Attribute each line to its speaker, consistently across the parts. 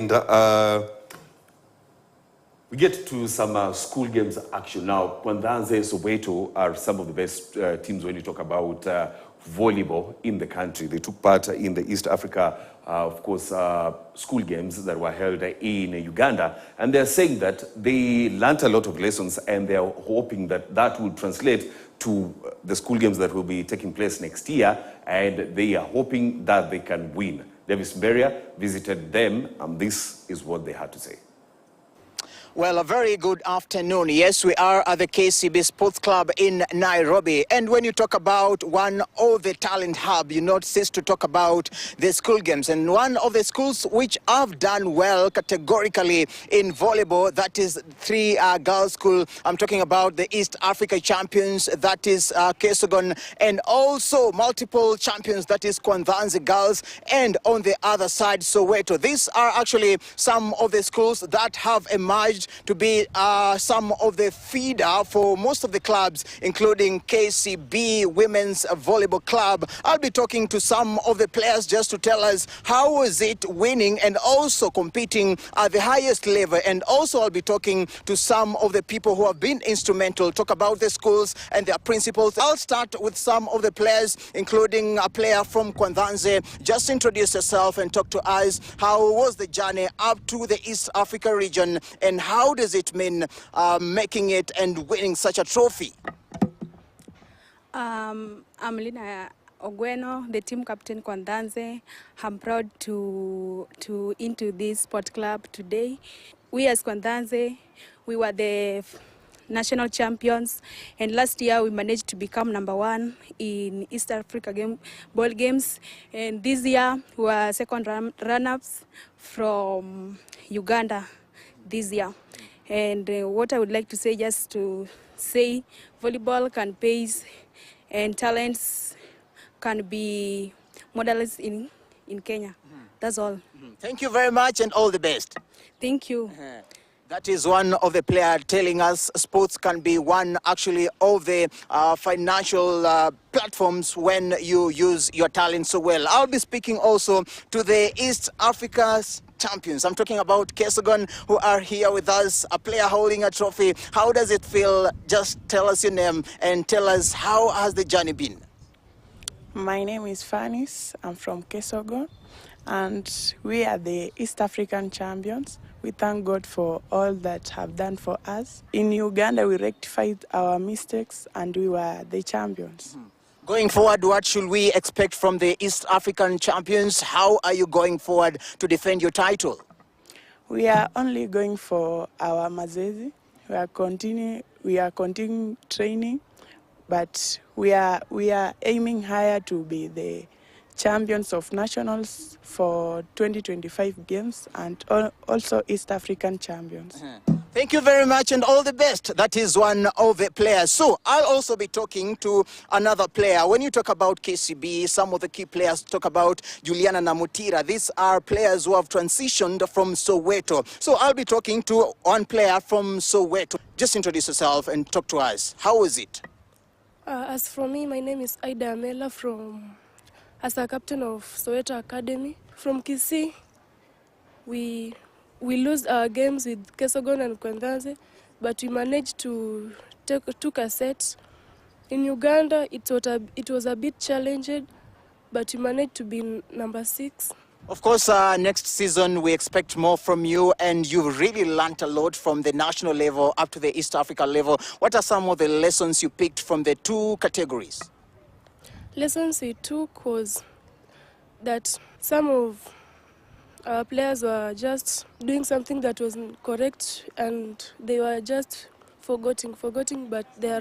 Speaker 1: And we get to some school games action now. Kwandanze, Soweto are some of the best teams when you talk about volleyball in the country. They took part in the East Africa, of course, school games that were held in Uganda. And they're saying that they learnt a lot of lessons and they're hoping that that will translate to the school games that will be taking place next year. And they are hoping that they can win. Davis Beria visited them, and this is what they had to say.
Speaker 2: Well, a very good afternoon. Yes, we are at the KCB Sports Club in Nairobi. And when you talk about one of the talent hub, you not cease to talk about the school games. And one of the schools which have done well categorically in volleyball, that is three girls school. I'm talking about the East Africa champions, that is Kesogon, and also multiple champions, that is Kwandanze girls, and on the other side, Soweto. These are actually some of the schools that have emerged to be some of the feeder for most of the clubs, including KCB Women's Volleyball Club. I'll be talking to some of the players just to tell us how is it winning and also competing at the highest level. And also I'll be talking to some of the people who have been instrumental, talk about the schools and their principals. I'll start with some of the players, including a player from Kwandanze. Just introduce yourself and talk to us. How was the journey up to the East Africa region, and how does it mean making it and winning such a trophy?
Speaker 3: I'm Lina Ogweno, the team captain Kwandanze. I'm proud to into this sport club today. We as Kwandanze, we were the national champions, and last year we managed to become #1 in East Africa ball games, and this year we were second runners from Uganda this year. And what I would like to say, just to say, volleyball can pay and talents can be models in Kenya. That's all.
Speaker 2: Thank you very much and all the best.
Speaker 3: Thank you.
Speaker 2: That is one of the players telling us sports can be one actually of the financial platforms when you use your talent so well. I'll be speaking also to the East Africa's champions. I'm talking about Kesogon, who are here with us, a player holding a trophy. How does it feel? Just tell us your name and tell us how has the journey been.
Speaker 4: My name is Fanis. I'm from Kesogon, and we are the East African champions. We thank God for all that have done for us. In Uganda, we rectified our mistakes and we were the champions.
Speaker 2: Going forward, what should we expect from the East African champions? How are you going forward to defend your title?
Speaker 4: We are only going for our mazezi. We are continuing training, but we are aiming higher to be the champions of nationals for 2025 games and also East African champions.
Speaker 2: Thank you very much and all the best. That is one of the players. So I'll also be talking to another player. When you talk about KCB, some of the key players talk about Juliana Namutira. These are players who have transitioned from Soweto. So I'll be talking to one player from Soweto. Just introduce yourself and talk to us. How is it?
Speaker 5: As for me, my name is Aida Amela as a captain of Soweto Academy. From Kisii, we lose our games with Kesogon and Kwandanze, but we managed to took a set. In Uganda, it was a bit challenging, but we managed to be #6.
Speaker 2: Of course, next season we expect more from you, and you've really learnt a lot from the national level up to the East Africa level. What are some of the lessons you picked from the two categories?
Speaker 5: Lessons we took was that some of our players were just doing something that wasn't correct, and they were just forgetting, but they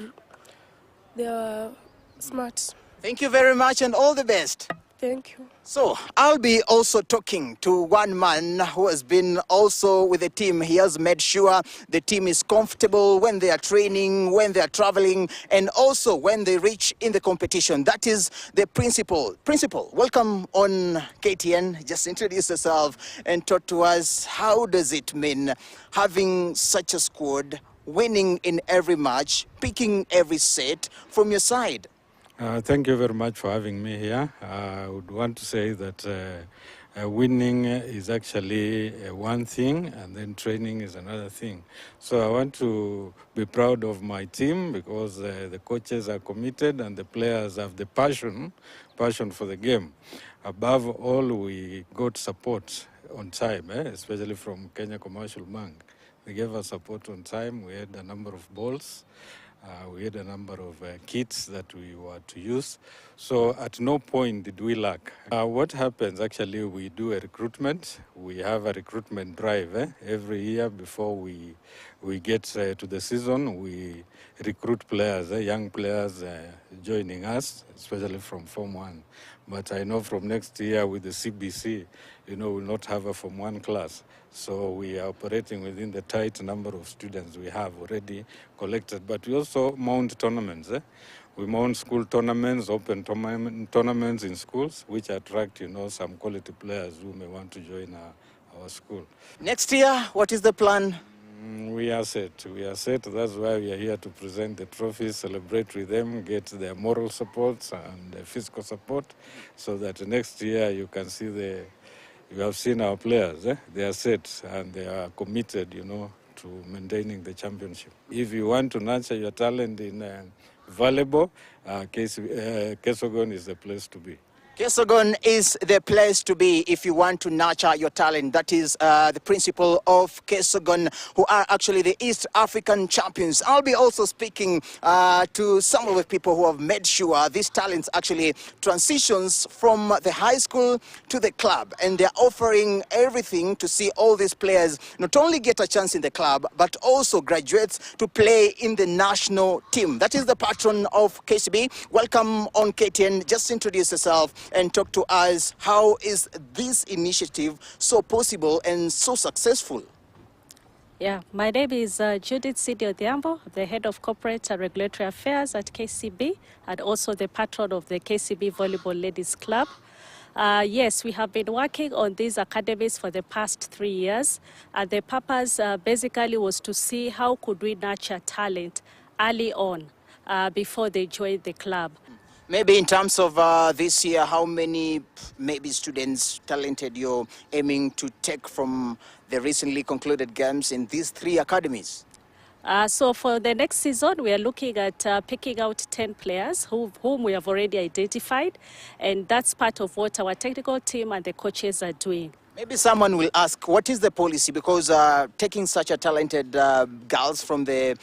Speaker 5: are smart.
Speaker 2: Thank you very much and all the best.
Speaker 5: Thank you.
Speaker 2: So I'll be also talking to one man who has been also with the team. He has made sure the team is comfortable when they are training, when they are traveling, and also when they reach in the competition. That is the principal. Principal, welcome on KTN. Just introduce yourself and talk to us. How does it mean having such a squad, winning in every match, picking every set from your side?
Speaker 6: Thank you very much for having me here. I would want to say that Winning is actually one thing, and then training is another thing. So I want to be proud of my team because the coaches are committed and the players have the passion for the game. Above all, we got support on time, especially from Kenya Commercial Bank. They gave us support on time. We had a number of balls. We had a number of kits that we were to use. So at no point did we lack. What happens, actually, we do a recruitment. We have a recruitment drive every year before we get to the season. We recruit players, young players joining us, especially from Form 1. But I know from next year with the CBC, we'll not have a Form 1 class. So we are operating within the tight number of students we have already collected. But we also mount tournaments. We mount school tournaments, open tournaments in schools, which attract, some quality players who may want to join our school.
Speaker 2: Next year, what is the plan?
Speaker 6: We are set. We are set. That's why we are here to present the trophies, celebrate with them, get their moral support and physical support, so that next year you can see you have seen our players. They are set and they are committed, to maintaining the championship. If you want to nurture your talent in volleyball, Kesogon is the place to be.
Speaker 2: Kesogon is the place to be if you want to nurture your talent. That is the principle of Kesogon, who are actually the East African champions. I'll be also speaking to some of the people who have made sure these talents actually transitions from the high school to the club. And they're offering everything to see all these players not only get a chance in the club, but also graduates to play in the national team. That is the patron of KCB. Welcome on KTN. Just introduce yourself and talk to us. How is this initiative so possible and so successful?
Speaker 7: Yeah, my name is Judith Sidio Odhiambo, the head of corporate and regulatory affairs at KCB, and also the patron of the KCB Volleyball Ladies Club. Yes, we have been working on these academies for the past 3 years, and the purpose basically was to see how could we nurture talent early on before they join the club.
Speaker 2: Maybe in terms of this year, how many maybe students talented you're aiming to take from the recently concluded games in these 3 academies?
Speaker 7: So for the next season, we are looking at picking out 10 players whom we have already identified, and that's part of what our technical team and the coaches are doing.
Speaker 2: Maybe someone will ask, what is the policy? Because taking such a talented girls from their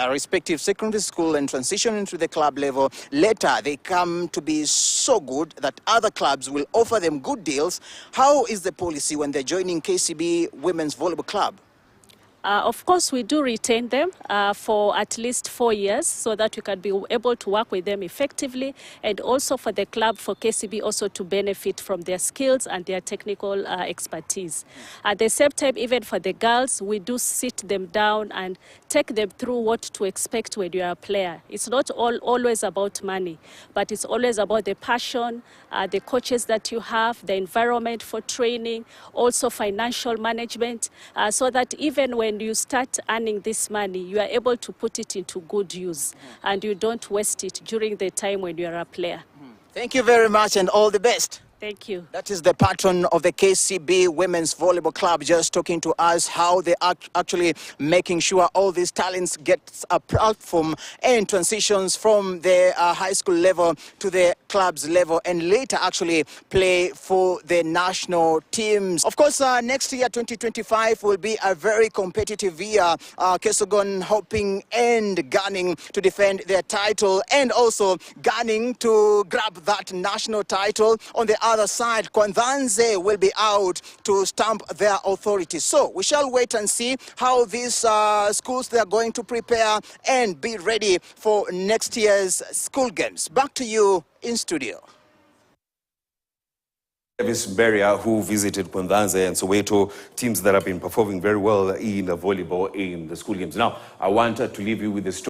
Speaker 2: respective secondary school and transition into the club level, later they come to be so good that other clubs will offer them good deals. How is the policy when they're joining KCB Women's Volleyball Club?
Speaker 7: Of course, we do retain them for at least 4 years so that we can be able to work with them effectively, and also for the club, for KCB also to benefit from their skills and their technical expertise. At the same time, even for the girls, we do sit them down and take them through what to expect when you are a player. It's not always about money, but it's always about the passion, the coaches that you have, the environment for training, also financial management, so that even when you start earning this money, you are able to put it into good use and you don't waste it during the time when you are a player.
Speaker 2: Thank you very much and all the best.
Speaker 7: Thank you.
Speaker 2: That is the patron of the KCB Women's Volleyball Club, just talking to us how they are actually making sure all these talents get a platform and transitions from the high school level to the clubs level and later actually play for the national teams. Of course, next year, 2025, will be a very competitive year. Kesogon hoping and gunning to defend their title and also gunning to grab that national title. On the other side, Kwandanze will be out to stamp their authority. So we shall wait and see how these schools they are going to prepare and be ready for next year's school games. Back to you in studio.
Speaker 1: Davis Beria, who visited Kwandanze and Soweto, teams that have been performing very well in volleyball in the school games. Now, I want to leave you with the story.